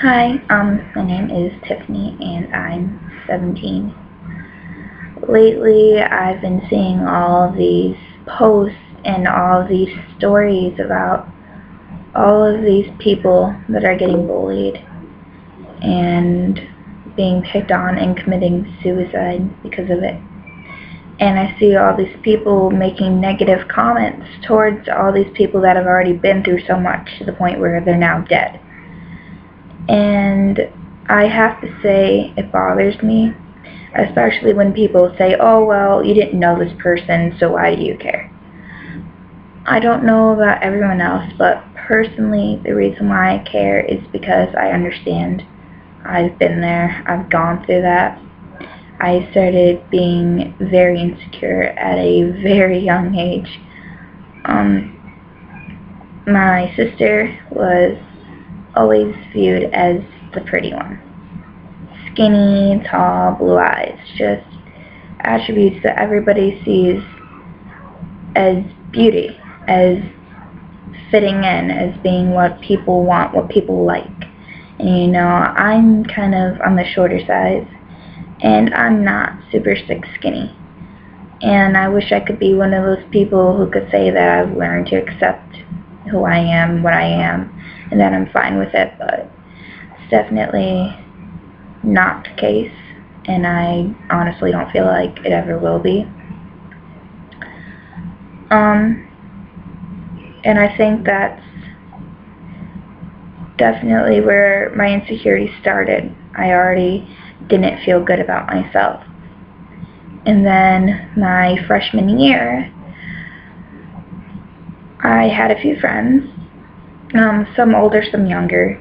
Hi, my name is Tiffany and I'm 17. Lately, I've been seeing all of these posts and all of these stories about all of these people that are getting bullied and being picked on and committing suicide because of it. And I see all these people making negative comments towards all these people that have already been through so much to the point where they're now dead. And I have to say it bothers me, especially when people say, oh, well, you didn't know this person, so why do you care? I don't know about everyone else, but personally, the reason why I care is because I understand. I've been there. I've gone through that. I started being very insecure at a very young age. My sister was always viewed as the pretty one. Skinny, tall, blue eyes, just attributes that everybody sees as beauty, as fitting in, as being what people want, what people like. And I'm kind of on the shorter side, and I'm not super skinny. And I wish I could be one of those people who could say that I've learned to accept who I am, what I am, and that I'm fine with it, but it's definitely not the case, and I honestly don't feel like it ever will be. And I think that's definitely where my insecurity started. I already didn't feel good about myself. And then my freshman year, I had a few friends, some older, some younger,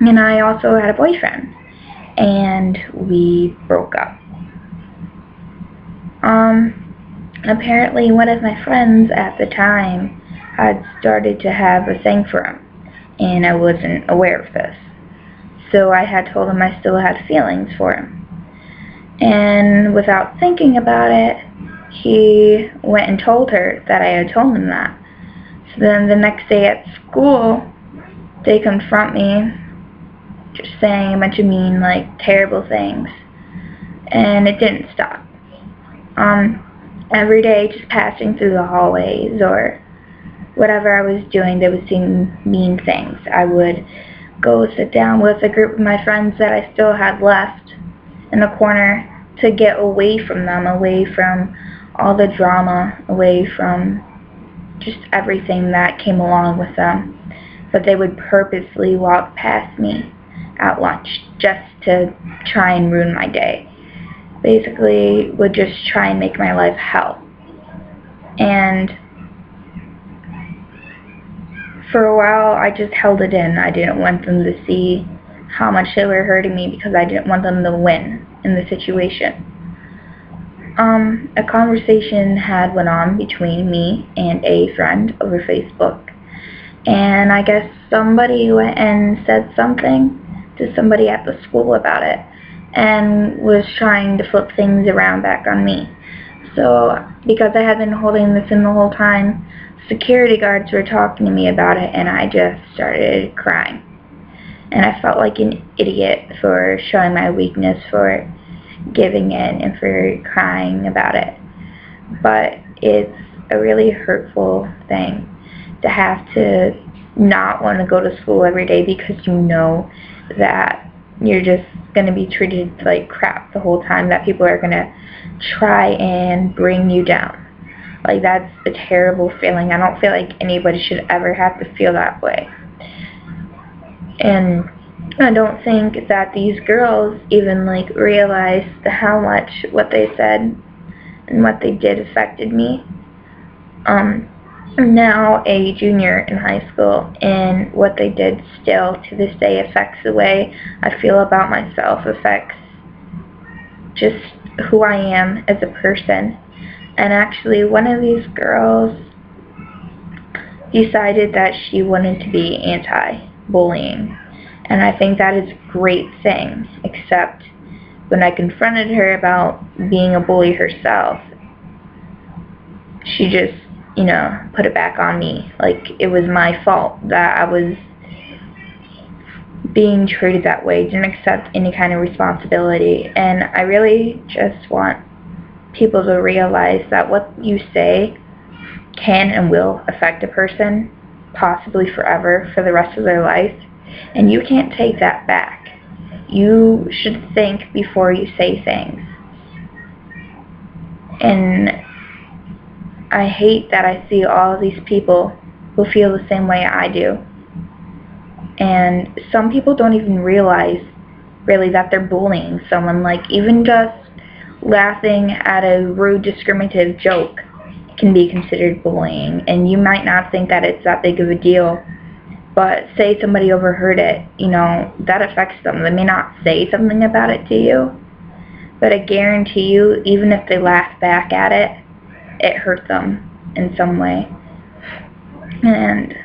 and I also had a boyfriend, and we broke up. Apparently one of my friends at the time had started to have a thing for him, and I wasn't aware of this. So I had told him I still had feelings for him. And without thinking about it, he went and told her that I had told him that. So then the next day at school, they confront me, just saying a bunch of mean, terrible things. And it didn't stop. Every day, just passing through the hallways or whatever I was doing, they would say mean things. I would go sit down with a group of my friends that I still had left in the corner to get away from them, away from all the drama, away from just everything that came along with them. But they would purposely walk past me at lunch just to try and ruin my day. Basically, would just try and make my life hell. And for a while, I just held it in. I didn't want them to see how much they were hurting me because I didn't want them to win in the situation. A conversation had went on between me and a friend over Facebook, and I guess somebody went and said something to somebody at the school about it and was trying to flip things around back on me. So because I had been holding this in the whole time, security guards were talking to me about it, and I just started crying. And I felt like an idiot for showing my weakness, for giving in, and for crying about it. But it's a really hurtful thing to have to not want to go to school every day because you know that you're just going to be treated like crap the whole time, that people are going to try and bring you down. That's a terrible feeling. I don't feel like anybody should ever have to feel that way. And I don't think that these girls even realized how much what they said and what they did affected me. I'm now a junior in high school, and what they did still to this day affects the way I feel about myself, affects just who I am as a person. And actually, one of these girls decided that she wanted to be anti-bullying. And I think that is a great thing, except when I confronted her about being a bully herself, she just, put it back on me. It was my fault that I was being treated that way, didn't accept any kind of responsibility. And I really just want people to realize that what you say can and will affect a person, possibly forever, for the rest of their life, and you can't take that back. You should think before you say things. And I hate that I see all these people who feel the same way I do. And some people don't even realize really that they're bullying someone. Like, even just laughing at a rude, discriminative joke can be considered bullying. And you might not think that it's that big of a deal, but say somebody overheard it, that affects them. They may not say something about it to you, but I guarantee you, even if they laugh back at it, it hurt them in some way. And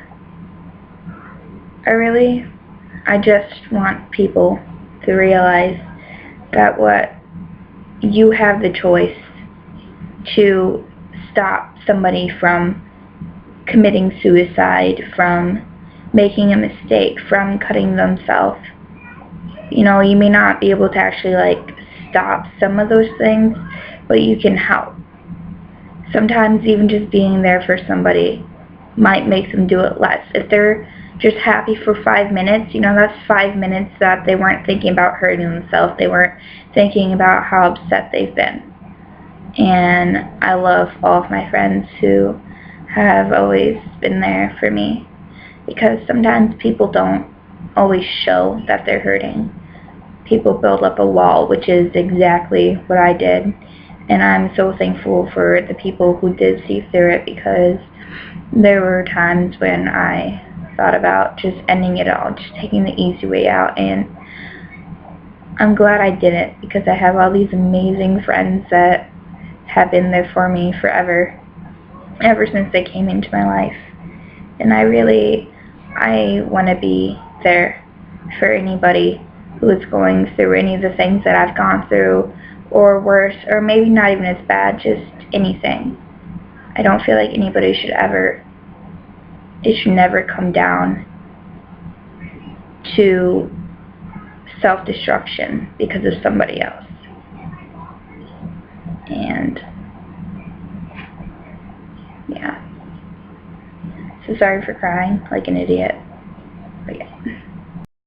I just want people to realize that you have the choice to stop somebody from committing suicide, from making a mistake, from cutting themselves. You may not be able to actually stop some of those things, but you can help. Sometimes even just being there for somebody might make them do it less. If they're just happy for 5 minutes, that's 5 minutes that they weren't thinking about hurting themselves. They weren't thinking about how upset they've been. And I love all of my friends who have always been there for me, because sometimes people don't always show that they're hurting. People build up a wall, which is exactly what I did. And I'm so thankful for the people who did see through it, because there were times when I thought about just ending it all, just taking the easy way out. And I'm glad I didn't, because I have all these amazing friends that have been there for me forever, ever since they came into my life. And I want to be there for anybody who is going through any of the things that I've gone through, or worse, or maybe not even as bad, just anything. I don't feel like anybody should never come down to self-destruction because of somebody else. And yeah. So sorry for crying like an idiot. But yeah.